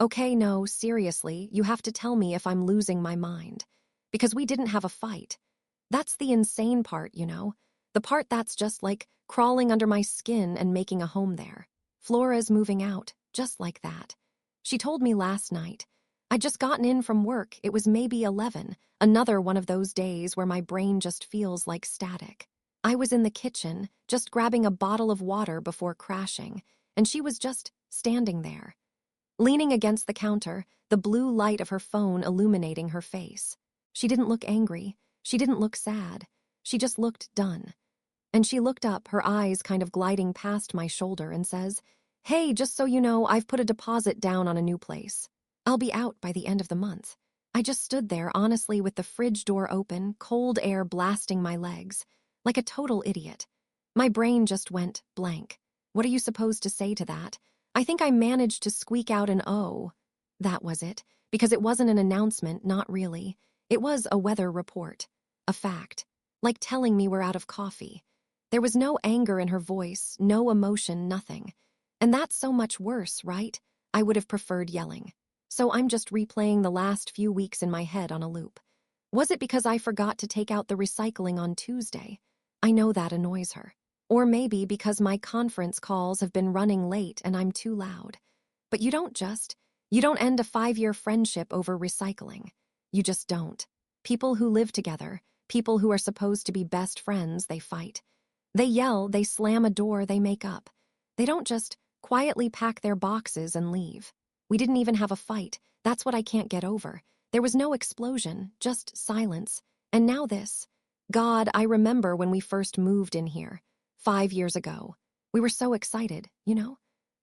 Okay, no, seriously, you have to tell me if I'm losing my mind. Because we didn't have a fight. That's the insane part, you know? The part that's just like crawling under my skin and making a home there. Flora's moving out, just like that. She told me last night. I'd just gotten in from work. It was maybe 11, another one of those days where my brain just feels like static. I was in the kitchen, just grabbing a bottle of water before crashing, and she was just standing there. Leaning against the counter, the blue light of her phone illuminating her face. She didn't look angry. She didn't look sad. She just looked done. And she looked up, her eyes kind of gliding past my shoulder, and says, "Hey, just so you know, I've put a deposit down on a new place. I'll be out by the end of the month." I just stood there, honestly, with the fridge door open, cold air blasting my legs, like a total idiot. My brain just went blank. What are you supposed to say to that? I think I managed to squeak out an "oh." That was it, because it wasn't an announcement, not really. It was a weather report, a fact, like telling me we're out of coffee. There was no anger in her voice, no emotion, nothing. And that's so much worse, right? I would have preferred yelling. So I'm just replaying the last few weeks in my head on a loop. Was it because I forgot to take out the recycling on Tuesday? I know that annoys her. Or maybe because my conference calls have been running late and I'm too loud. But you don't end a 5-year friendship over recycling. You just don't. People who live together, people who are supposed to be best friends, they fight. They yell, they slam a door, they make up. They don't just quietly pack their boxes and leave. We didn't even have a fight. That's what I can't get over. There was no explosion, just silence. And now this. God, I remember when we first moved in here. 5 years ago. We were so excited, you know?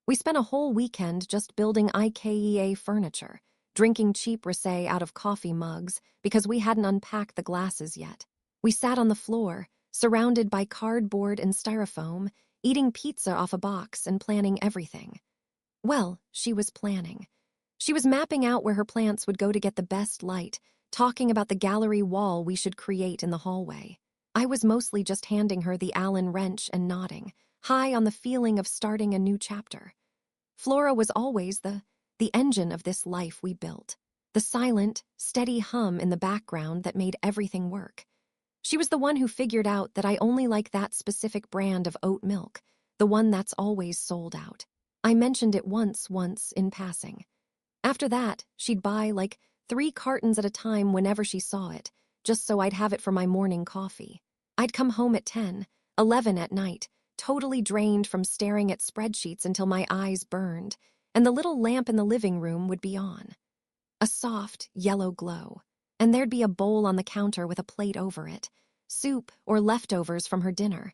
We spent a whole weekend just building IKEA furniture, drinking cheap rosé out of coffee mugs because we hadn't unpacked the glasses yet. We sat on the floor, surrounded by cardboard and styrofoam, eating pizza off a box and planning everything. Well, she was planning. She was mapping out where her plants would go to get the best light, talking about the gallery wall we should create in the hallway. I was mostly just handing her the Allen wrench and nodding, high on the feeling of starting a new chapter. Flora was always the engine of this life we built, the silent, steady hum in the background that made everything work. She was the one who figured out that I only like that specific brand of oat milk, the one that's always sold out. I mentioned it once in passing. After that, she'd buy like 3 cartons at a time whenever she saw it, just so I'd have it for my morning coffee. I'd come home at 10, 11 at night, totally drained from staring at spreadsheets until my eyes burned, and the little lamp in the living room would be on. A soft, yellow glow, and there'd be a bowl on the counter with a plate over it, soup or leftovers from her dinner.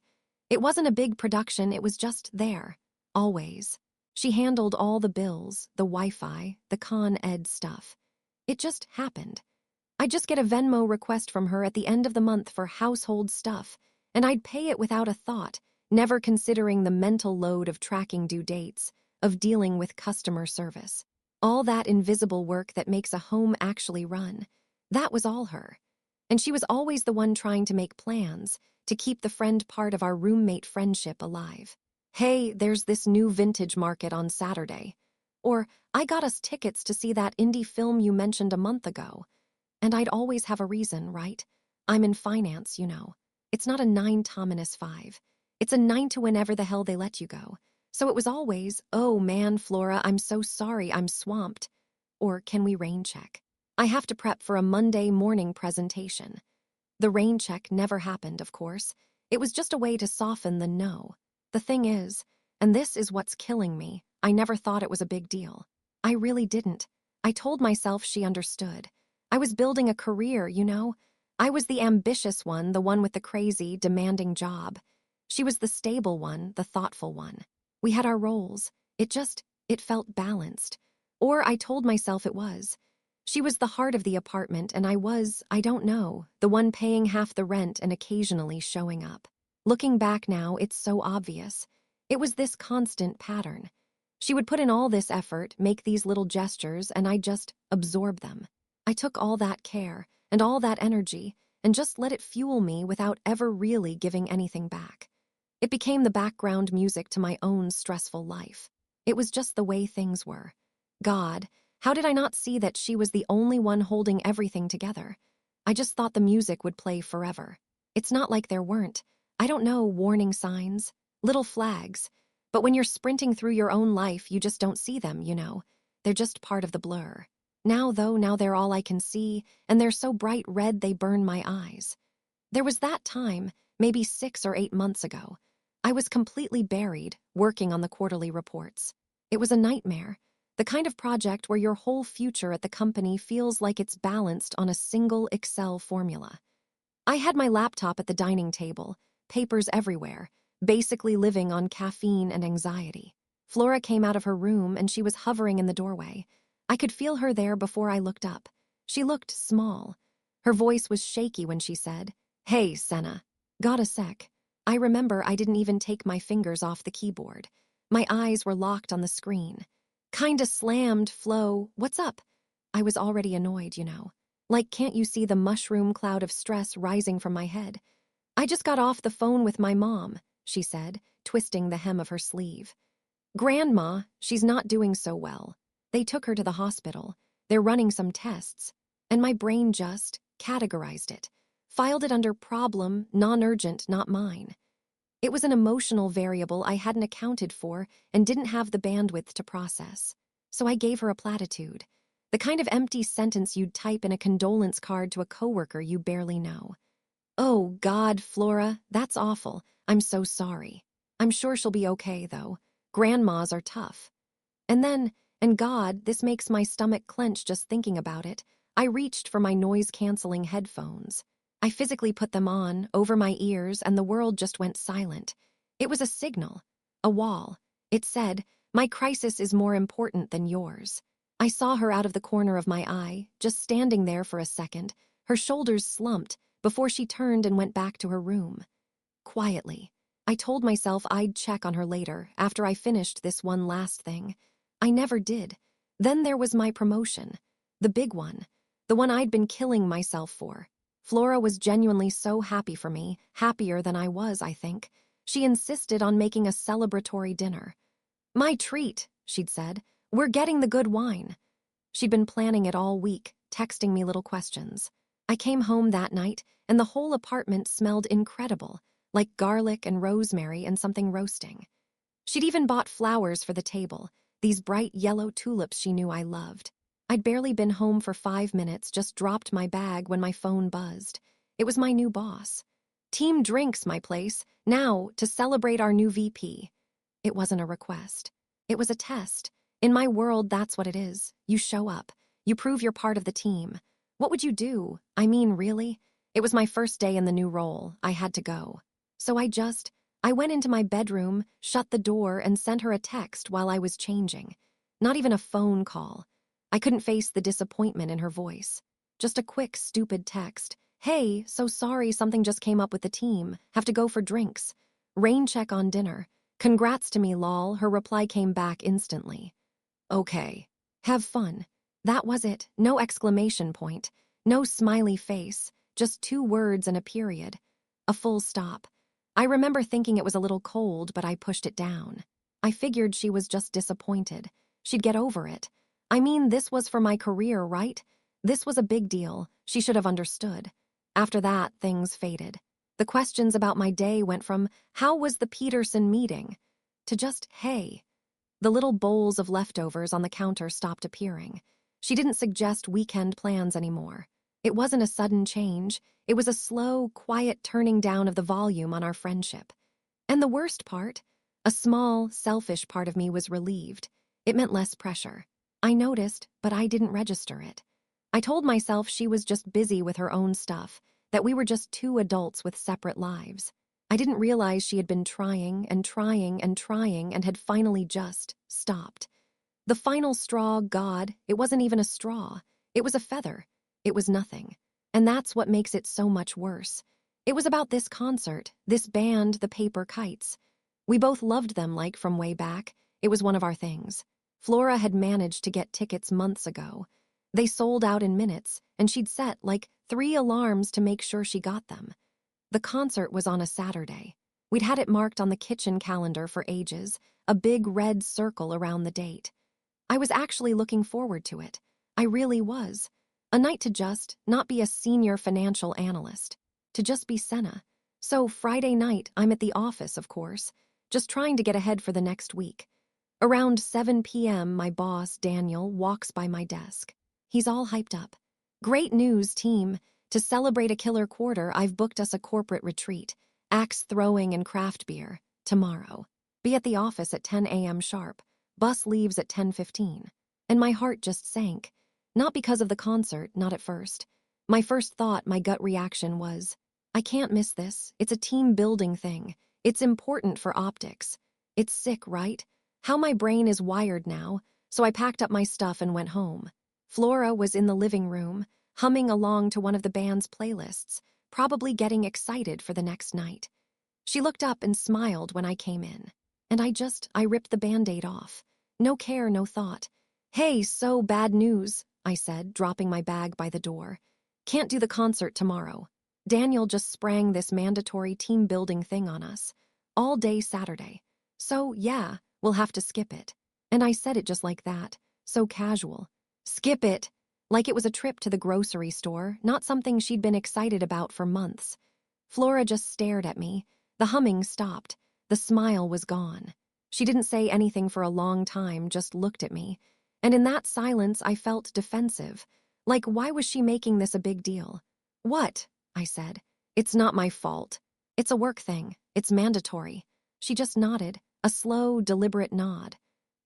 It wasn't a big production, it was just there, always. She handled all the bills, the Wi-Fi, the Con Ed stuff. It just happened. I'd just get a Venmo request from her at the end of the month for household stuff, and I'd pay it without a thought, never considering the mental load of tracking due dates, of dealing with customer service. All that invisible work that makes a home actually run. That was all her. And she was always the one trying to make plans to keep the friend part of our roommate friendship alive. Hey, there's this new vintage market on Saturday. Or, I got us tickets to see that indie film you mentioned a month ago. And I'd always have a reason, right? I'm in finance, you know. It's not a 9 to 5. It's a 9 to whenever the hell they let you go. So it was always, "Oh man, Flora, I'm so sorry, I'm swamped." Or, "Can we rain check? I have to prep for a Monday morning presentation." The rain check never happened, of course. It was just a way to soften the no. The thing is, and this is what's killing me, I never thought it was a big deal. I really didn't. I told myself she understood. I was building a career, you know? I was the ambitious one, the one with the crazy, demanding job. She was the stable one, the thoughtful one. We had our roles. It felt balanced. Or I told myself it was. She was the heart of the apartment, and I was, I don't know, the one paying half the rent and occasionally showing up. Looking back now, it's so obvious. It was this constant pattern. She would put in all this effort, make these little gestures, and I'd just absorb them. I took all that care and all that energy and just let it fuel me without ever really giving anything back. It became the background music to my own stressful life. It was just the way things were. God, How did I not see that she was the only one holding everything together? I just thought the music would play forever. It's not like there weren't, I don't know, warning signs, little flags. But when you're sprinting through your own life, you just don't see them, you know. They're just part of the blur. Now, though, now they're all I can see, and they're so bright red they burn my eyes. There was that time, maybe 6 or 8 months ago. I was completely buried, working on the quarterly reports. It was a nightmare, the kind of project where your whole future at the company feels like it's balanced on a single Excel formula. I had my laptop at the dining table, papers everywhere, basically living on caffeine and anxiety. Flora came out of her room and she was hovering in the doorway. I could feel her there before I looked up. She looked small. Her voice was shaky when she said, "Hey, Senna. Got a sec?" I remember I didn't even take my fingers off the keyboard. My eyes were locked on the screen. Kinda slammed, Flo, what's up? I was already annoyed, you know. Like, can't you see the mushroom cloud of stress rising from my head? I just got off the phone with my mom, she said, twisting the hem of her sleeve. Grandma, she's not doing so well. They took her to the hospital. They're running some tests. And my brain just categorized it, filed it under problem, non-urgent, not mine. It was an emotional variable I hadn't accounted for and didn't have the bandwidth to process. So I gave her a platitude, the kind of empty sentence you'd type in a condolence card to a coworker you barely know. "Oh, God, Flora, that's awful. I'm so sorry. I'm sure she'll be okay, though. Grandmas are tough." And then, and God, this makes my stomach clench just thinking about it, I reached for my noise-canceling headphones. I physically put them on, over my ears, and the world just went silent. It was a signal, a wall. It said, "My crisis is more important than yours." I saw her out of the corner of my eye, just standing there for a second, her shoulders slumped, before she turned and went back to her room. Quietly, I told myself I'd check on her later, after I finished this one last thing. I never did. Then there was my promotion. The big one. The one I'd been killing myself for. Flora was genuinely so happy for me, happier than I was, I think. She insisted on making a celebratory dinner. "My treat," she'd said. "We're getting the good wine." She'd been planning it all week, texting me little questions. I came home that night, and the whole apartment smelled incredible, like garlic and rosemary and something roasting. She'd even bought flowers for the table, these bright yellow tulips she knew I loved. I'd barely been home for 5 minutes, just dropped my bag when my phone buzzed. It was my new boss. "Team drinks, my place, now, to celebrate our new VP." It wasn't a request. It was a test. In my world, that's what it is. You show up. You prove you're part of the team. What would you do? I mean, really? It was my first day in the new role. I had to go. So I went into my bedroom, shut the door, and sent her a text while I was changing. Not even a phone call. I couldn't face the disappointment in her voice. Just a quick, stupid text. "Hey, so sorry something just came up with the team. Have to go for drinks. Rain check on dinner. Congrats to me, lol." Her reply came back instantly. "Okay. Have fun." That was it. No exclamation point. No smiley face. Just 2 words and a period. A full stop. I remember thinking it was a little cold, but I pushed it down. I figured she was just disappointed. She'd get over it. I mean, this was for my career, right? This was a big deal. She should have understood. After that, things faded. The questions about my day went from, "How was the Peterson meeting?" to just, "Hey." The little bowls of leftovers on the counter stopped appearing. She didn't suggest weekend plans anymore. It wasn't a sudden change. It was a slow, quiet turning down of the volume on our friendship. And the worst part? A small, selfish part of me was relieved. It meant less pressure. I noticed, but I didn't register it. I told myself she was just busy with her own stuff, that we were just 2 adults with separate lives. I didn't realize she had been trying and trying and trying and had finally just stopped. The final straw, God, it wasn't even a straw. It was a feather. It was nothing. And that's what makes it so much worse. It was about this concert, this band, the Paper Kites. We both loved them, like, from way back. It was one of our things. Flora had managed to get tickets months ago. They sold out in minutes, and she'd set, like, 3 alarms to make sure she got them. The concert was on a Saturday. We'd had it marked on the kitchen calendar for ages, a big red circle around the date. I was actually looking forward to it. I really was. A night to just not be a senior financial analyst, to just be Senna. So Friday night, I'm at the office, of course, just trying to get ahead for the next week. Around 7 p.m., my boss, Daniel, walks by my desk. He's all hyped up. Great news, team. To celebrate a killer quarter, I've booked us a corporate retreat, axe throwing and craft beer, tomorrow. Be at the office at 10 a.m. sharp. Bus leaves at 10:15. And my heart just sank. Not because of the concert, not at first. My first thought, my gut reaction was, I can't miss this. It's a team building thing. It's important for optics. It's sick, right? How my brain is wired now, so I packed up my stuff and went home. Flora was in the living room, humming along to one of the band's playlists, probably getting excited for the next night. She looked up and smiled when I came in. And I ripped the Band-Aid off. No care, no thought. Hey, so bad news, I said, dropping my bag by the door. Can't do the concert tomorrow. Daniel just sprang this mandatory team-building thing on us. All day Saturday. So, yeah, we'll have to skip it. And I said it just like that, so casual. Skip it! Like it was a trip to the grocery store, not something she'd been excited about for months. Flora just stared at me. The humming stopped. The smile was gone. She didn't say anything for a long time, just looked at me. And in that silence, I felt defensive. Like, why was she making this a big deal? What? I said. It's not my fault. It's a work thing. It's mandatory. She just nodded, a slow, deliberate nod.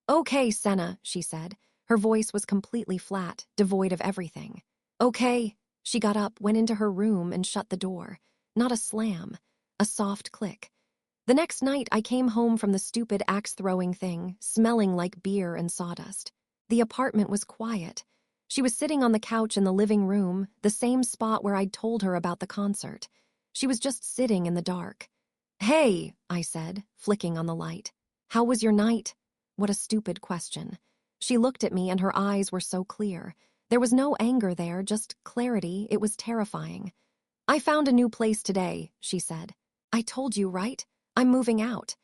Okay, Senna, she said. Her voice was completely flat, devoid of everything. Okay. She got up, went into her room, and shut the door. Not a slam. A soft click. The next night, I came home from the stupid axe-throwing thing, smelling like beer and sawdust. The apartment was quiet. She was sitting on the couch in the living room, the same spot where I'd told her about the concert. She was just sitting in the dark. Hey, I said, flicking on the light. How was your night? What a stupid question. She looked at me and her eyes were so clear. There was no anger there, just clarity. It was terrifying. I found a new place today, she said. I told you, right? I'm moving out.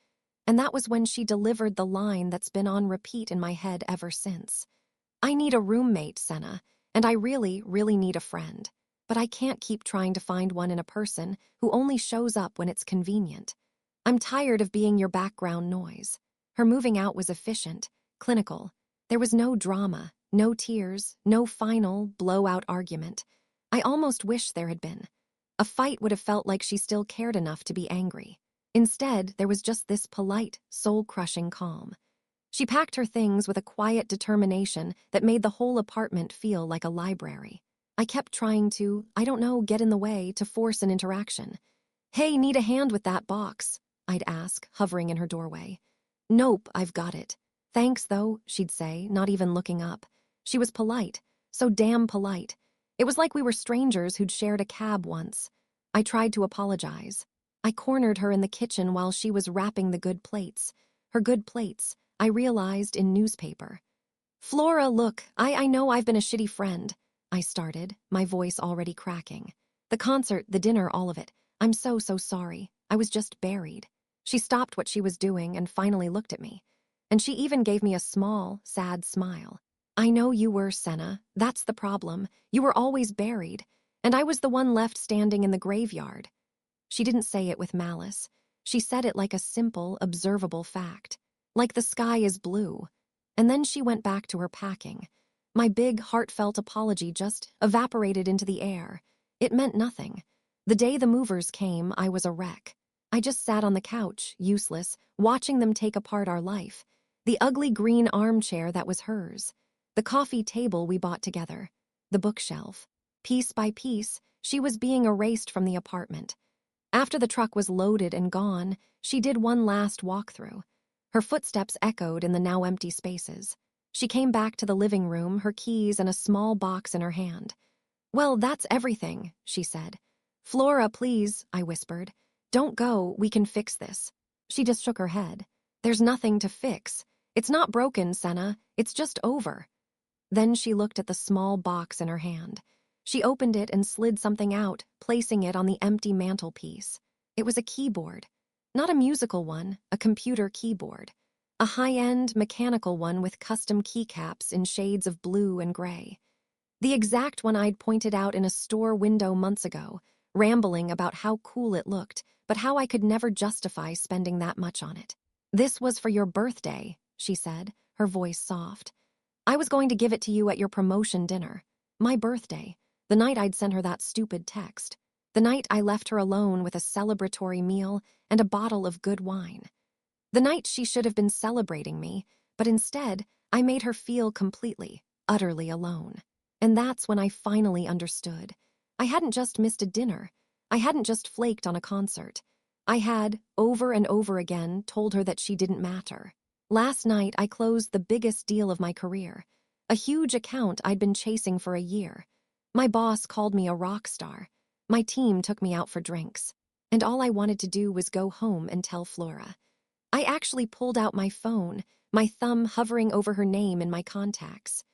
And that was when she delivered the line that's been on repeat in my head ever since. I need a roommate, Senna, and I really, really need a friend. But I can't keep trying to find one in a person who only shows up when it's convenient. I'm tired of being your background noise. Her moving out was efficient, clinical. There was no drama, no tears, no final, blowout argument. I almost wish there had been. A fight would have felt like she still cared enough to be angry. Instead, there was just this polite, soul-crushing calm. She packed her things with a quiet determination that made the whole apartment feel like a library. I kept trying to, I don't know, get in the way, to force an interaction. Hey, need a hand with that box? I'd ask, hovering in her doorway. Nope, I've got it. Thanks, though, she'd say, not even looking up. She was polite, so damn polite. It was like we were strangers who'd shared a cab once. I tried to apologize. I cornered her in the kitchen while she was wrapping the good plates. Her good plates, I realized, in newspaper. Flora, look, I know I've been a shitty friend. I started, my voice already cracking. The concert, the dinner, all of it. I'm so sorry. I was just buried. She stopped what she was doing and finally looked at me. And she even gave me a small, sad smile. I know you were, Senna. That's the problem. You were always buried. And I was the one left standing in the graveyard. She didn't say it with malice. She said it like a simple, observable fact. Like the sky is blue. And then she went back to her packing. My big, heartfelt apology just evaporated into the air. It meant nothing. The day the movers came, I was a wreck. I just sat on the couch, useless, watching them take apart our life. The ugly green armchair that was hers. The coffee table we bought together. The bookshelf. Piece by piece, she was being erased from the apartment. After the truck was loaded and gone, she did one last walkthrough. Her footsteps echoed in the now empty spaces. She came back to the living room, her keys and a small box in her hand. Well, that's everything, she said. Flora, please, I whispered. Don't go, we can fix this. She just shook her head. There's nothing to fix. It's not broken, Senna. It's just over. Then she looked at the small box in her hand. She opened it and slid something out, placing it on the empty mantelpiece. It was a keyboard. Not a musical one, a computer keyboard. A high-end, mechanical one with custom keycaps in shades of blue and gray. The exact one I'd pointed out in a store window months ago, rambling about how cool it looked, but how I could never justify spending that much on it. "This was for your birthday," she said, her voice soft. "I was going to give it to you at your promotion dinner. My birthday, the night I'd sent her that stupid text. The night I left her alone with a celebratory meal and a bottle of good wine. The night she should have been celebrating me, but instead, I made her feel completely, utterly alone. And that's when I finally understood. I hadn't just missed a dinner. I hadn't just flaked on a concert. I had, over and over again, told her that she didn't matter. Last night, I closed the biggest deal of my career, a huge account I'd been chasing for a year. My boss called me a rock star. My team took me out for drinks. And all I wanted to do was go home and tell Flora. I actually pulled out my phone, my thumb hovering over her name in my contacts.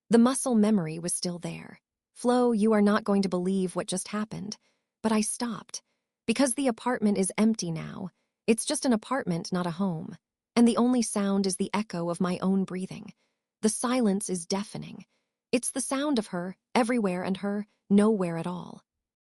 The muscle memory was still there. "Flo, you are not going to believe what just happened." But I stopped. Because the apartment is empty now. It's just an apartment, not a home. And the only sound is the echo of my own breathing. The silence is deafening. It's the sound of her, everywhere, and her, nowhere at all.